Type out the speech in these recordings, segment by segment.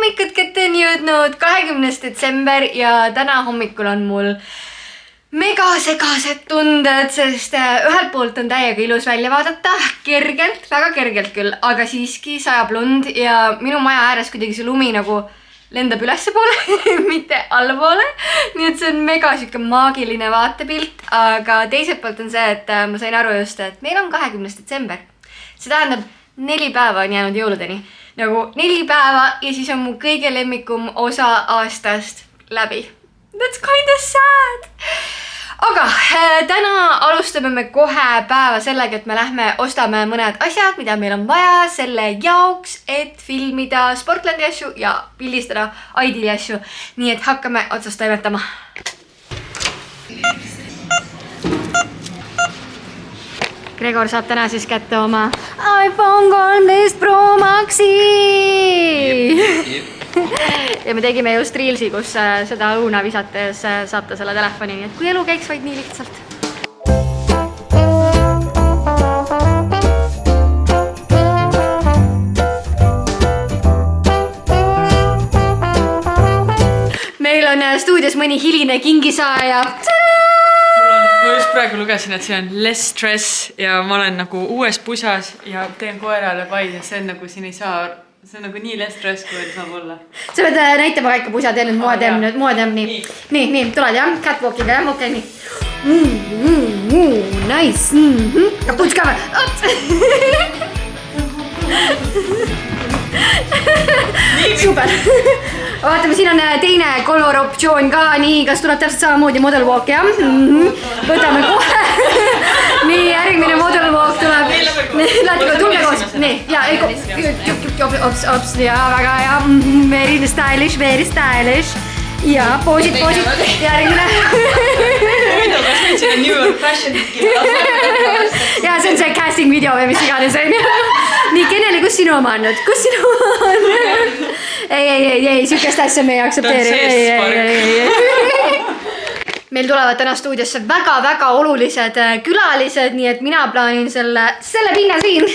hommikut kätte on jõudnud 20. detsember ja täna hommikul on mul mega segased tunded, sest ühelt poolt on täiega ilus välja vaadata, kergelt, väga kergelt küll, aga siiski sajab lund ja minu maja ääres kuidagi see lumi nagu lendab ülesse poole, mitte allapoole. Nii et see on mega siuke maagiline vaatepilt, aga teiselt poolt on see, et ma sain aru just, et meil on 20. detsember. See tähendab 4 päeva on jäänud jõuludeni. Nagu 4 päeva ja siis on mu kõige lemmikum osa aastast läbi. That's kind of sad. Aga täna alustame me kohe päeva sellega, et me lähme ostame mõned asjad, mida meil on vaja selle jaoks, et filmida Sportlandi asju ja pildistada Aidili asju. Nii et hakkame otsast toimetama. Gregor saab täna siis kätte oma iPhone 13 Pro Maxi. Ja me tegime just Reelsi, kus seda õuna visates saab ta selle telefoni, nii et kui elu käiks vaid nii lihtsalt. Meil on stuudios mõni hiline kingisaaja. Ma just praegu lugesin, et see on less stress ja ma olen nagu uues pusas ja teen koerale paid ja see on nagu siin ei saa, see on nagu nii less stress, kui saab olla. Sa pead näitama ka ikka pusa, teen nüüd moodem, nii. Nii, tuled jah, catwalkiga jah, okei, nii. Nice. Kaputs ka või? Super. Vaatame, siin on teine color optsioon ka, nii, kas tuleb täpselt samamoodi model walk, jah? Võtame kohe. Nii, järgmine model walk tuleb. Lähtiga, tulge koos. Nii, ja, ops, ja, väga hea. Very stylish. Ja, poosid. Järgmine. Muidu, kas meil siin on New York Fashion ja, see on see casting video või mis iganes on. Nii, Keneli, kus sinu oma on nüüd? Kus sinu oma on? Ei, sükest asja me ei aktsepteeri. Meil tulevad täna stuudiosse väga olulised külalised, nii et mina plaanin selle pinna siin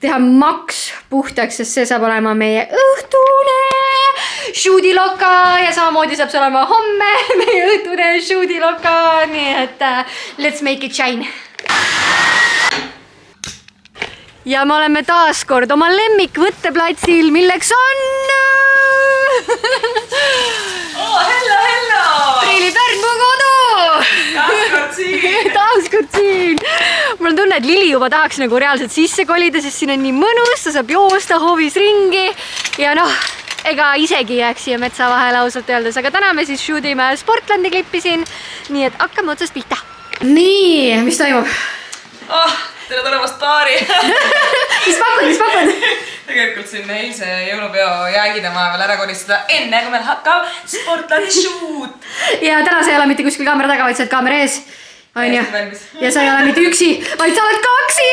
teha maks puhtaks, sest see saab olema meie õhtune shoodiloka ja samamoodi saab see olema homme meie õhtune shoodiloka, nii et let's make it shine. Ja me oleme taas kord oma lemmikvõtteplatsil, milleks on... hello! Triili Pärnu kodu! Taaskord siin! Mul on tunne, et Lili juba tahaks nagu reaalselt sisse kolida, sest siin on nii mõnus, ta saab joosta hoovis ringi ja noh, ega isegi jääks siia metsa vahele ausalt öeldes, aga täna me siis shootime Sportlandi klippi siin, nii et hakkame otsast pihta. Nii, mis toimub? Tere tulemast baari! Mis pakun? Tegelikult siin eilse jõulupeo jäägid on veel ära koristada enne, kui meil hakkab Sportlandi shoot! Ja täna sa ei ole mitte kuskil kaamera taga, vaid sa oled kaamera ees. Ja sa ei ole mitte üksi, vaid sa oled kaksi!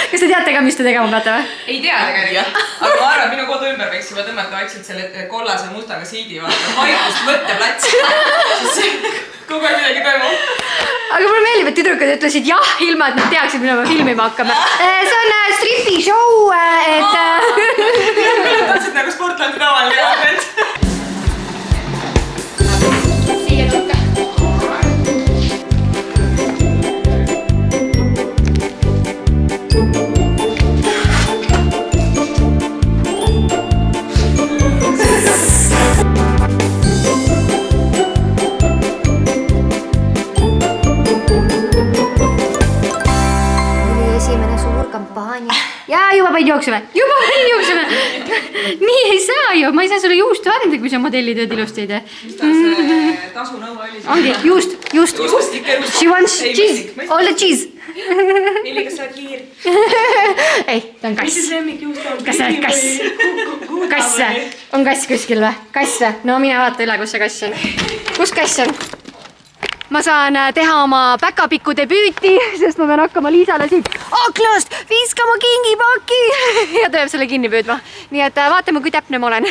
Kas te teate ka, mis te tegema peate või? Ei tea tegelikult, aga ma arvan, minu kodu ümber võiks juba tõmmata vaikselt selle kollase mustaga siidi vaata vaikust võtteplats. Kogu aeg midagi toimub. Aga mulle meeldib, et tüdrukad ütlesid jah, ilma et nad teaksid, mida me filmima hakkame. See on stripi show, et... Kõletasid nagu Sportlandi laval ja siia tulka. Ja juba paid jooksime. Nii ei saa ju, ma ei saa sulle juustu anda, kui sa modellitööd ilusti ei tee. Mis ta see tasunõu oli? Ongi, juust. She wants cheese, all the cheese. Lili, kas sa oled liir? Ei, ta on kass. Mis siis lemmikjuust on? Kas sa oled kass? Kass või? On kass kuskil või? Kass või? No mine vaata üle, kus see kass on. Kus kass on? Ma saan teha oma päkapiku debüüti, sest ma pean hakkama Liisale siit aknast viskama kingipaki ja ta jääb selle kinni püüdma. Nii et vaatame, kui täpne ma olen.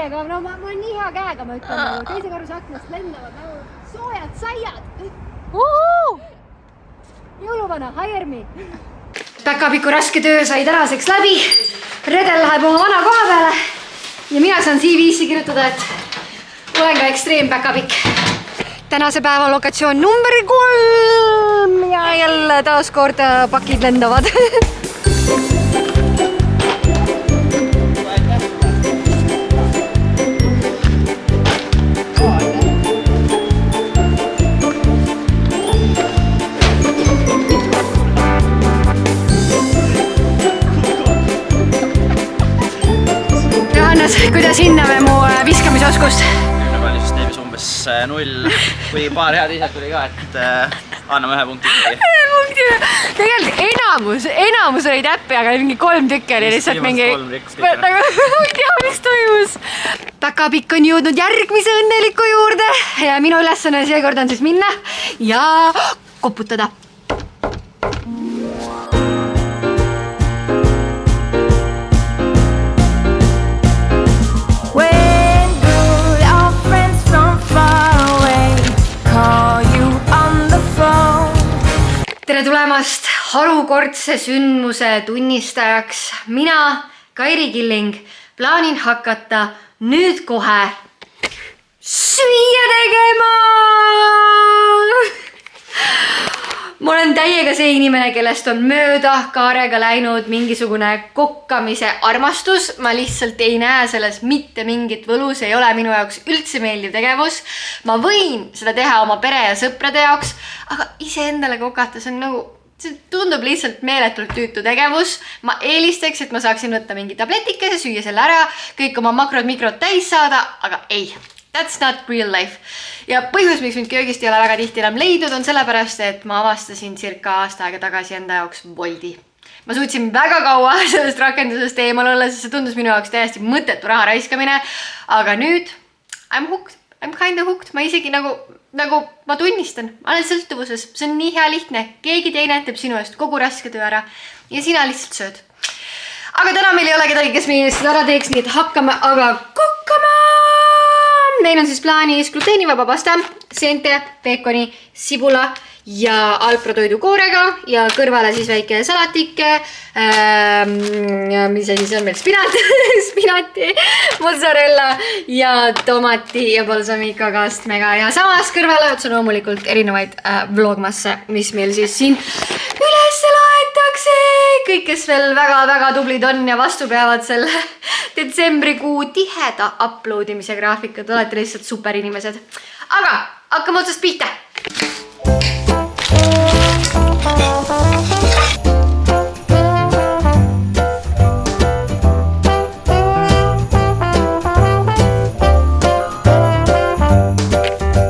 täiega, no ma olen nii hea käega, ma ütlen, teise korruse aknast lendavad nagu soojad saiad. Jõuluvana, hire me. Päkapiku raske töö sai tänaseks läbi. Redel läheb oma vana koha peale ja mina saan CV-sse kirjutada, et olen ka ekstreem päkapikk. Tänase päeva lokatsioon number 3 ja jälle taas kord pakid lendavad. Johannes, kuidas hindame mu viskamisoskust? Süsteemis umbes 0, kui paar head isad tuli ka, et anname 1 punkti. Tegelikult enamus oli täppi, aga mingi 3 tükki oli lihtsalt mingi... Ma ei tea, mis toimus. Päkapikk on jõudnud järgmise õnneliku juurde ja minu ülesanne seekord on siis minna ja koputada. Tere tulemast harukordse sündmuse tunnistajaks. Mina, Kairi Killing, plaanin hakata nüüd kohe süüa tegema. Ma olen täiega see inimene, kellest on mööda kaarega läinud mingisugune kokkamise armastus. Ma lihtsalt ei näe selles mitte mingit võlu, see ei ole minu jaoks üldse meeldiv tegevus. Ma võin seda teha oma pere ja sõprade jaoks, aga iseendale kokata, see tundub lihtsalt meeletult tüütu tegevus. Ma eelistaks, et ma saaksin võtta mingi tabletikese, süüa selle ära, kõik oma makrod-mikrod täis saada, aga ei. That's not real life. Ja põhjus, miks mind köögist ei ole väga tihti enam leidnud, on sellepärast, et ma avastasin circa aasta aega tagasi enda jaoks Bolti. Ma suutsin väga kaua sellest rakendusest eemal olla, sest see tundus minu jaoks täiesti mõttetu raha raiskamine. Aga nüüd, I'm hooked. I'm kind of hooked. Ma isegi nagu ma tunnistan, ma olen sõltuvuses. See on nii hea lihtne. Keegi teine teeb sinu eest kogu raske töö ära ja sina lihtsalt sööd. Aga täna meil ei ole kedagi, kes meie seda ära teeks, nii et hakkame aga kokkama. Meil on siis plaanis gluteenivaba pasta, seente, peekoni, sibula ja Alpro toidukoorega ja kõrvale siis väike salatike, mis asi see on meil, spinati, mozzarella ja tomati ja balsamikakastmega ja samas kõrvale otse loomulikult erinevaid vlogmasse, mis meil siis siin üles laetakse. Kõik, kes veel väga-väga tublid on ja vastu peavad selle detsembrikuu tiheda uploadimise graafikud, olete lihtsalt super inimesed. Aga hakkame otsast pihta.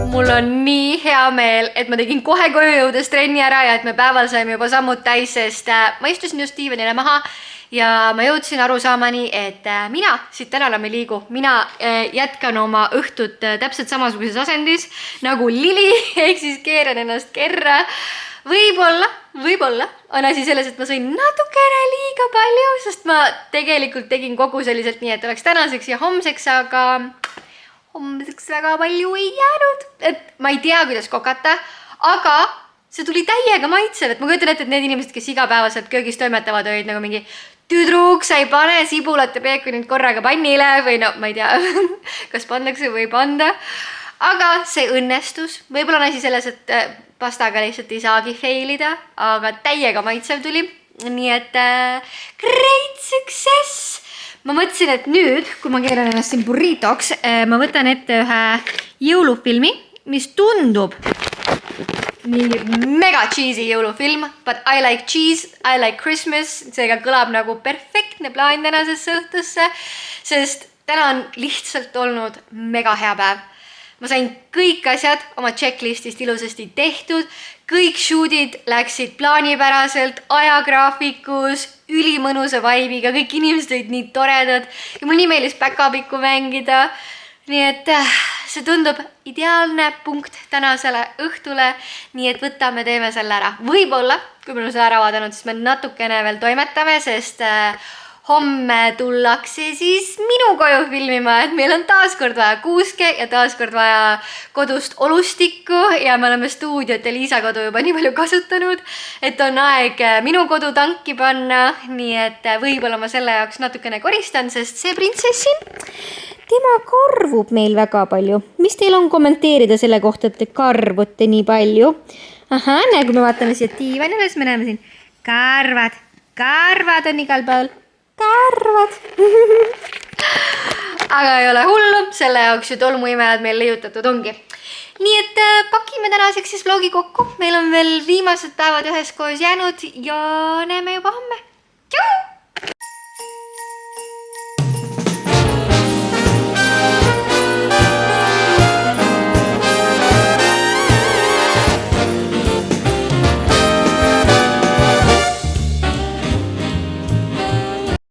Mul on nii hea meel, et ma tegin kohe koju jõudes trenni ära ja et me päeval saime juba sammud täis, sest ma istusin just Stevenile maha ja ma jõudsin arusaamani, et mina siit täna enam ei liigu. Mina jätkan oma õhtut täpselt samasuguses asendis nagu Lili, ehk siis keeran ennast kerra. Võib-olla on asi selles, et ma sõin natukene liiga palju, sest ma tegelikult tegin kogu selliselt nii, et oleks tänaseks ja homseks, aga homseks väga palju ei jäänud. Et ma ei tea, kuidas kokata, aga see tuli täiega maitsev. Et ma kujutan ette, et need inimesed, kes igapäevaselt köögis toimetavad, olid nagu mingi tüdruk, sa ei pane sibulat ja peekonit korraga pannile või no, ma ei tea, kas pandakse või ei panda. Aga see õnnestus. Võib-olla on asi selles, et pastaga lihtsalt ei saagi failida, aga täiega maitsev tuli. Nii et great success! Ma mõtlesin, et nüüd, kui ma keeran ennast siin burritoks, ma võtan ette ühe jõulufilmi, mis tundub mingi mega cheesy jõulufilm, but I like cheese, I like Christmas, seega kõlab nagu perfektne plaan tänasesse õhtusse, sest täna on lihtsalt olnud mega hea päev. Ma sain kõik asjad oma checklistist ilusasti tehtud, kõik shootid läksid plaanipäraselt, ajagraafikus, ülimõnusa vaibiga, kõik inimesed olid nii toredad ja mul nii meeldis päkapikku mängida. Nii et see tundub ideaalne punkt tänasele õhtule, nii et võtame, teeme selle ära. Võib-olla, kui me selle ära vaadanud, siis me natukene veel toimetame, sest homme tullakse siis minu koju filmima, et meil on taaskord vaja kuuske ja taaskord vaja kodust olustikku ja me oleme stuudiot ja Liisa kodu juba nii palju kasutanud, et on aeg minu kodu tanki panna, nii et võib-olla ma selle jaoks natukene koristan, sest see printsess siin, tema karvub meil väga palju. Mis teil on kommenteerida selle kohta, et te karvute nii palju? Ahah, kui me vaatame siia diivanile, siis me näeme siin karvad on igal pool. Karvad. Aga ei ole hullu, selle jaoks ju tolmuimejad meil leiutatud ongi. Nii et pakime tänaseks siis vlogi kokku. Meil on veel viimased päevad üheskoos jäänud ja näeme juba homme. Tšau!